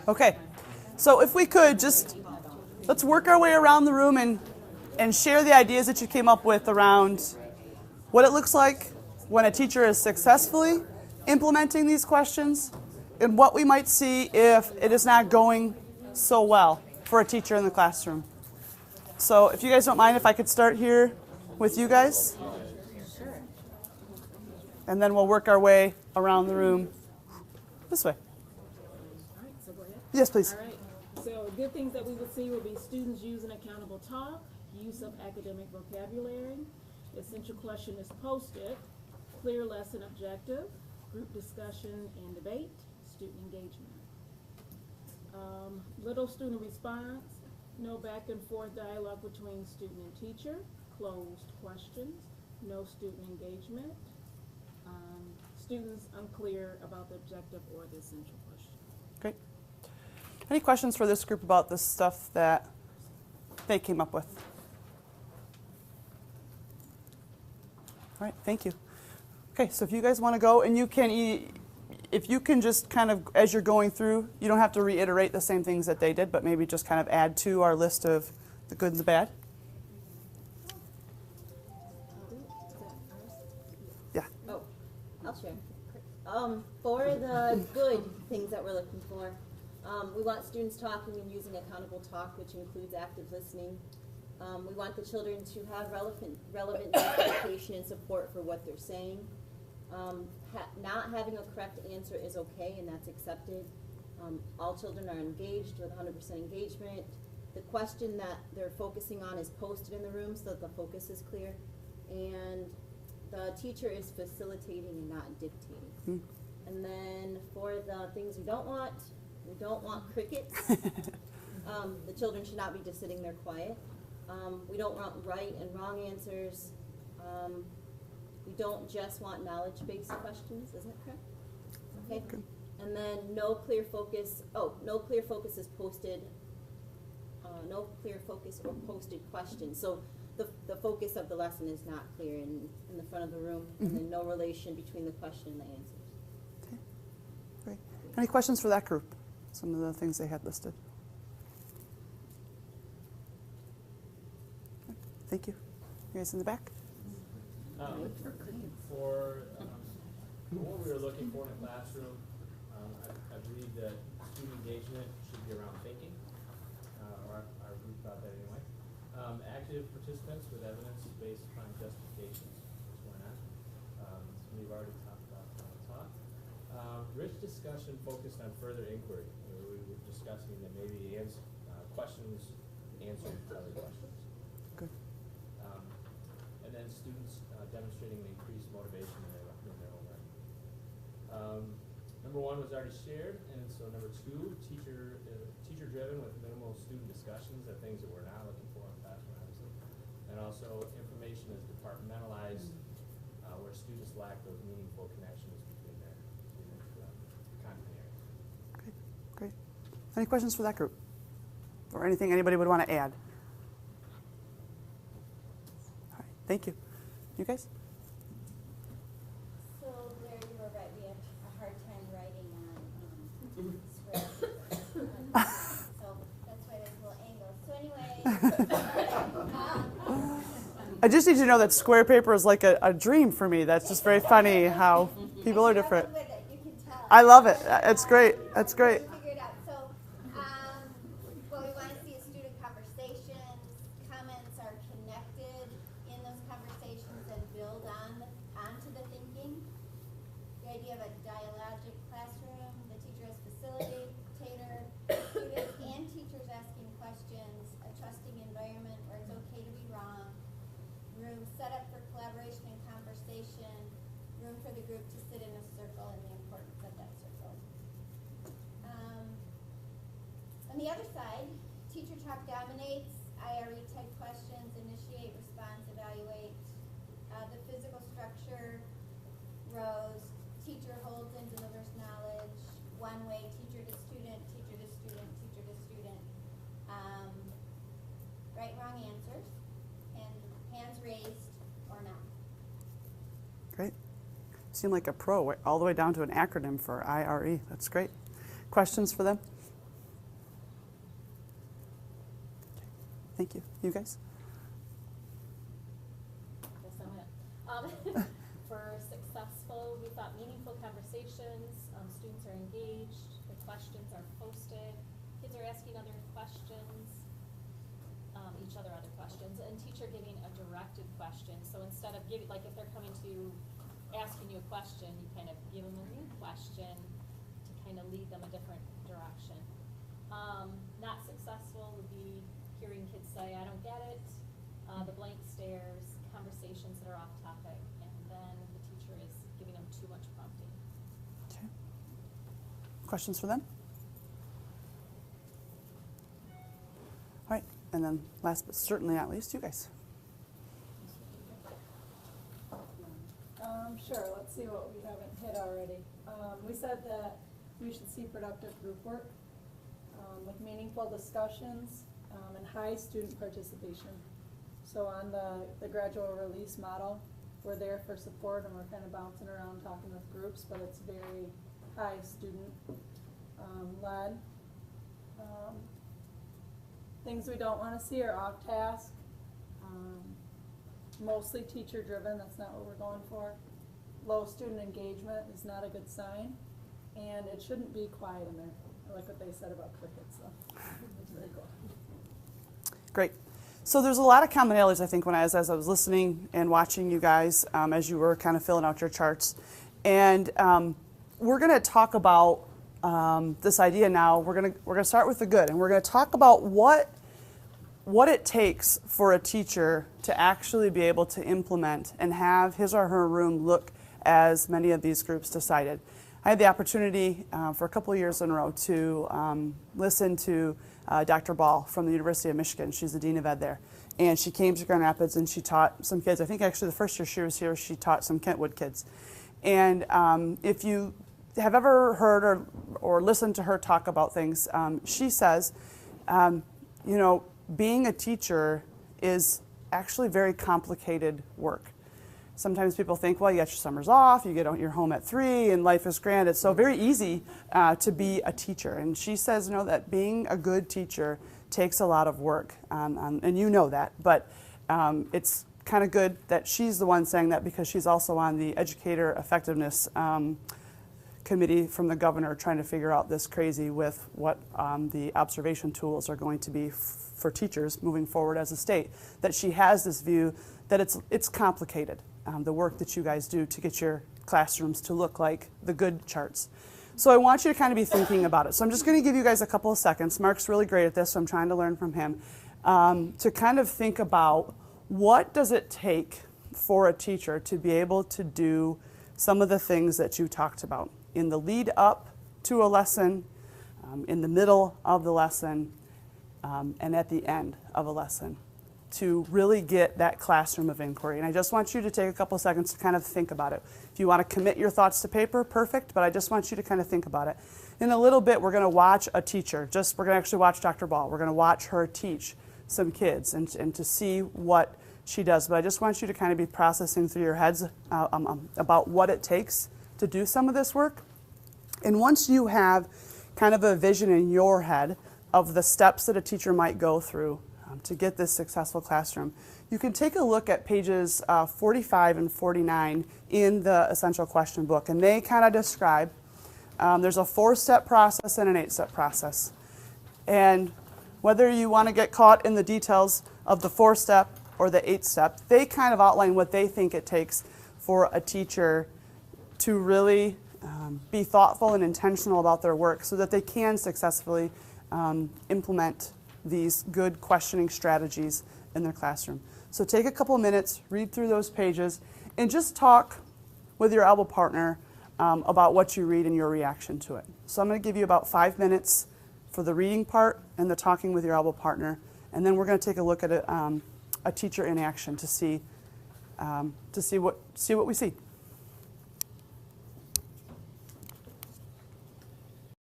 Okay, so if we could just, let's work our way around the room and share the ideas that you came up with around what it looks like when a teacher is successfully implementing these questions and what we might see if it is not going so well for a teacher in the classroom. So if you guys don't mind if I could start here with you guys. Sure. And then we'll work our way around the room this way. All right, so go ahead. Yes, please. All right. So good things that we would see would be students using accountable talk, use of academic vocabulary, essential question is posted, clear lesson objective, group discussion and debate, student engagement. Little student response, no back and forth dialogue between student and teacher, closed questions, no student engagement, students unclear about the objective or the essential question. Great. Any questions for this group about the stuff that they came up with? All right, thank you. Okay, so if you guys want to go, and you can, if you can just kind of, as you're going through, you don't have to reiterate the same things that they did, but maybe just kind of add to our list of the good and the bad. Yeah. Oh, I'll share. For the good things that we're looking for, we want students talking and using accountable talk, which includes active listening. We want the children to have relevant justification and support for what they're saying. Not having a correct answer is okay, and that's accepted. All children are engaged with 100% engagement. The question that they're focusing on is posted in the room so that the focus is clear. And the teacher is facilitating and not dictating. Hmm. And then for the things we don't want crickets. The children should not be just sitting there quiet. We don't want right and wrong answers. We don't just want knowledge-based questions. Is that correct? Okay. Good. And then no clear focus. No clear focus is posted. No clear focus or posted questions. So the focus of the lesson is not clear in the front of the room, and then no relation between the question and the answers. Okay, great. Any questions for that group? Some of the things they had listed. Thank you. You guys in the back? For what we were looking for in a classroom, I believe that student engagement should be around thinking, or our group thought that anyway. Active participants with evidence-based crime justifications, what's going on. We've already talked about talk. Rich discussion focused on further inquiry. We were discussing that maybe questions answered other questions. Good. And then students demonstrating the increased motivation in their own learning. Number one was already shared, and so number two, teacher-driven with minimal student discussions are things that we're not looking for in the classroom, obviously. And also, information is departmentalized, where students lack those meaningful connections between their content areas. Okay, great. Any questions for that group? Or anything anybody would want to add? All right, thank you. You guys? So Blair, you were right. We have a hard time writing on square paper. So that's why there's a little angle. So anyway, I just need you to know that square paper is like a dream for me. That's just very funny how people are different. with it, you can tell. I love it. It's great. That's great. Figure it out. So, what we want to see is student conversations. Comments are connected in those conversations and build onto the thinking. The idea of a dialogic classroom. The teacher as facilitator. Students and teachers asking questions. A trusting environment where it's okay to be wrong. Room set up for collaboration and conversation. Room for the group to sit in a circle and the importance of that circle. On the other side, teacher talk dominates, IRE type questions, initiate, response, evaluate. The physical structure rows, teacher holds and delivers knowledge, one way, teacher to student, teacher to student, teacher to student. Right, wrong answers, and hands raised or not. Great. You seem like a pro, all the way down to an acronym for IRE. That's great. Questions for them? Thank you. You guys? Guess I'm it. For successful, we thought meaningful conversations, students are engaged, the questions are posted, kids are asking other questions, each other other questions, and teacher giving a directed question. So instead of giving, like if they're coming to asking you a question, you kind of give them a new question to kind of lead them a different direction. Not successful would be hearing kids say, I don't get it, the blank stares, conversations that are off topic, and then the teacher is giving them too much prompting. Okay. Questions for them? All right, and then last but certainly not least, you guys. Sure, let's see what we haven't hit already. We said that we should see productive group work with meaningful discussions and high student participation. So on the gradual release model, we're there for support and we're kind of bouncing around talking with groups, but it's very high student led. Things we don't want to see are off task, mostly teacher driven, that's not what we're going for. Low student engagement is not a good sign, and it shouldn't be quiet in there. I like what they said about crickets, so it's very cool. Great. So there's a lot of commonalities, I think, as I was listening and watching you guys as you were kind of filling out your charts. And we're going to talk about this idea now. We're going to start with the good, and we're going to talk about what it takes for a teacher to actually be able to implement and have his or her room look as many of these groups decided. I had the opportunity for a couple of years in a row to listen to Dr. Ball from the University of Michigan. She's the Dean of Ed there. And she came to Grand Rapids and she taught some kids. I think actually the first year she was here, she taught some Kentwood kids. And if you have ever heard or listened to her talk about things, she says, being a teacher is actually very complicated work. Sometimes people think, well, you got your summers off, you're home at 3, and life is grand. It's so very easy to be a teacher. And she says, that being a good teacher takes a lot of work, and you know that. But it's kind of good that she's the one saying that because she's also on the educator effectiveness committee from the governor trying to figure out this crazy with what the observation tools are going to be for teachers moving forward as a state. That she has this view that it's complicated. The work that you guys do to get your classrooms to look like the good charts. So I want you to kind of be thinking about it. So I'm just going to give you guys a couple of seconds. Mark's really great at this, so I'm trying to learn from him, to kind of think about what does it take for a teacher to be able to do some of the things that you talked about in the lead up to a lesson, in the middle of the lesson, and at the end of a lesson, to really get that classroom of inquiry. And I just want you to take a couple seconds to kind of think about it. If you want to commit your thoughts to paper, perfect, but I just want you to kind of think about it. In a little bit, we're going to watch a teacher. We're going to actually watch Dr. Ball. We're going to watch her teach some kids and to see what she does. But I just want you to kind of be processing through your heads about what it takes to do some of this work. And once you have kind of a vision in your head of the steps that a teacher might go through to get this successful classroom, you can take a look at pages 45 and 49 in the Essential Question book, and they kind of describe, there's a 4-step process and an 8-step process. And whether you want to get caught in the details of the 4-step or the 8-step, they kind of outline what they think it takes for a teacher to really be thoughtful and intentional about their work so that they can successfully implement these good questioning strategies in their classroom. So take a couple minutes, read through those pages, and just talk with your elbow partner about what you read and your reaction to it. So I'm going to give you about 5 minutes for the reading part and the talking with your elbow partner, and then we're going to take a look at a teacher in action to see what we see.